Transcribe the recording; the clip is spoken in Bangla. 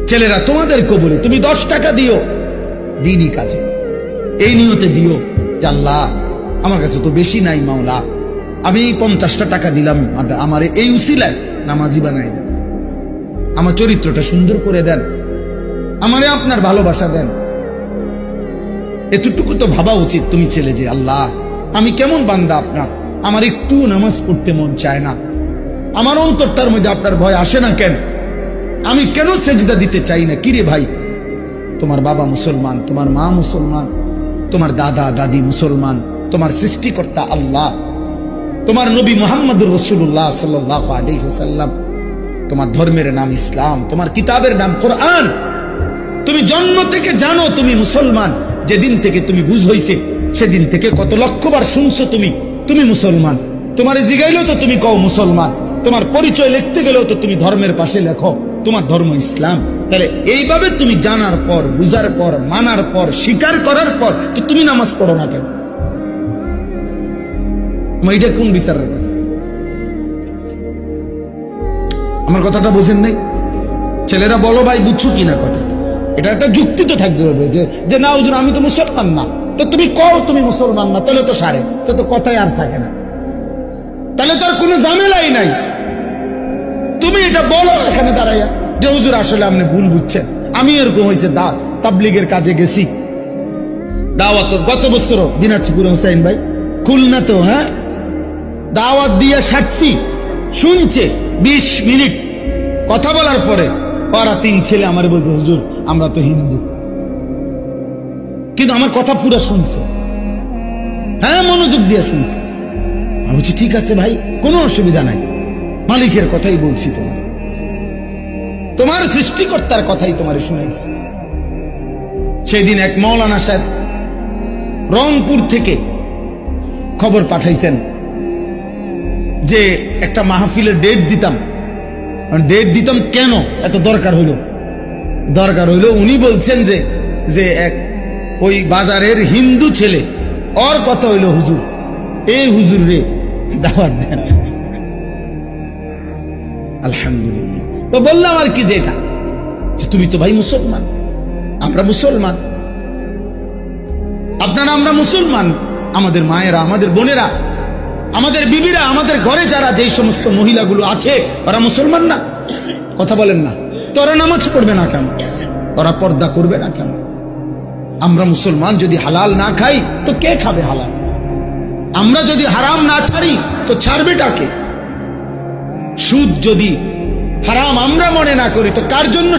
ছেলেরা তোমাদেরকে বলি, তুমি 10 টাকা দিও দিনই কাজে, এই নিয়তে দিও যে আল্লাহ আমার কাছে তো বেশি নাই মাওলা, আমি 50টা টাকা দিলাম, আমার এই উসিলায় নামাজি বানাই দেন, আমার চরিত্রটা সুন্দর করে দেন, আমারে আপনার ভালোবাসা দেন। এতটুকু তো ভাবা উচিত তুমি ছেলে যে আল্লাহ আমি কেমন বান্দা আপনার, আমার একটু নামাজ পড়তে মন চায় না, আমার অন্তরটার মধ্যে আপনার ভয় আসে না কেন, আমি কেন সেজদা দিতে চাই না। কিরে ভাই, তোমার বাবা মুসলমান, তোমার মা মুসলমান, তোমার দাদা দাদি মুসলমান, তোমার সৃষ্টিকর্তা আল্লাহ, তোমার নবী মুহাম্মদুর রাসূলুল্লাহ সাল্লাল্লাহু আলাইহি ওয়াসাল্লাম, তোমার ধর্মের নাম ইসলাম, তোমার কিতাবের নাম কোরআন। তুমি জন্ম থেকে জানো তুমি মুসলমান, যেদিন থেকে তুমি বুঝ হইছে সেদিন থেকে কত লক্ষবার শুনছো তুমি মুসলমান। তোমার জিগাইলেও তো তুমি কও মুসলমান, তোমার পরিচয় লিখতে গেলেও তো তুমি ধর্মের পাশে লেখো তোমার ধর্ম ইসলাম। তাহলে এইভাবে তুমি জানার পর, বুঝার পর, মানার পর, স্বীকার করার পর তো তুমি নামাজ পড়ো না কেন? এটা কোন বিচারের কথা? আমার কথাটা বোঝেন নাই? ছেলেরা বলো ভাই, বুঝছো কিনা কথা? এটা একটা যুক্তি তো থাকতে হবে যে না হুজুর আমি তো মুসলমান না, তো তুমি কও তুমি মুসলমান না, তাহলে তো সারে, তো কথাই আর থাকে না, তাহলে তো আর কোনো ঝামেলাই নাই। তুমি এটা বলো এখানে দাঁড়াইয়া যে হুজুর আসলে আপনি ভুল বুঝছেন, আমি এরকম হয়েছে তাবলীগের কাজে গেছি, দাওয়াত গত বছর দিনাজপুর হোসেন ভাই খুলনা তো, হ্যাঁ দাওয়াত দিয়ে সারছি, শুনছে 20 মিনিট কথা বলার পরে ওরা 3 ছেলে আমার বলতে হুজুর আমরা তো হিন্দু, কিন্তু আমার কথা পুরো শুনছে, হ্যাঁ মনোযোগ দিয়ে শুনছে। আমি বলছি ঠিক আছে ভাই, কোনো অসুবিধা নাই, মালিকের কথাই বলছি, তোমার সৃষ্টিকর্তার কথাই তোমারে শুনাইছি। সেই দিন এক মাওলানা সাহেব রংপুর থেকে খবর পাঠাইছেন যে একটা মাহফিলের ডেট দিতাম কেন এত দরকার হইল, উনি বলছেন যে এক ওই বাজারের হিন্দু ছেলে, ওর কথা হইল হুজুর, এই হুজুর রে দাওয়াত দেন। আলহামদুলিল্লাহ। তো বললাম আর কি, যেটা যে তুমি তো ভাই মুসলমান, আমরা মুসলমান, আপনারা আমরা মুসলমান, আমাদের মায়েরা, আমাদের বোনেরা, আমাদের বিবিরা, আমাদের ঘরে যারা যেই সমস্ত মহিলাগুলো আছে ওরা মুসলমান না? কথা বলেন না তো? ওরা নামাজ পড়বে না কেন? ওরা পর্দা করবে না কেন? আমরা মুসলমান যদি হালাল না খাই তো কে খাবে হালাল? আমরা যদি হারাম না ছাড়ি তো ছাড়বেটা কে? সুদ যদি হারাম আমরা মনে না করি তো কার জন্য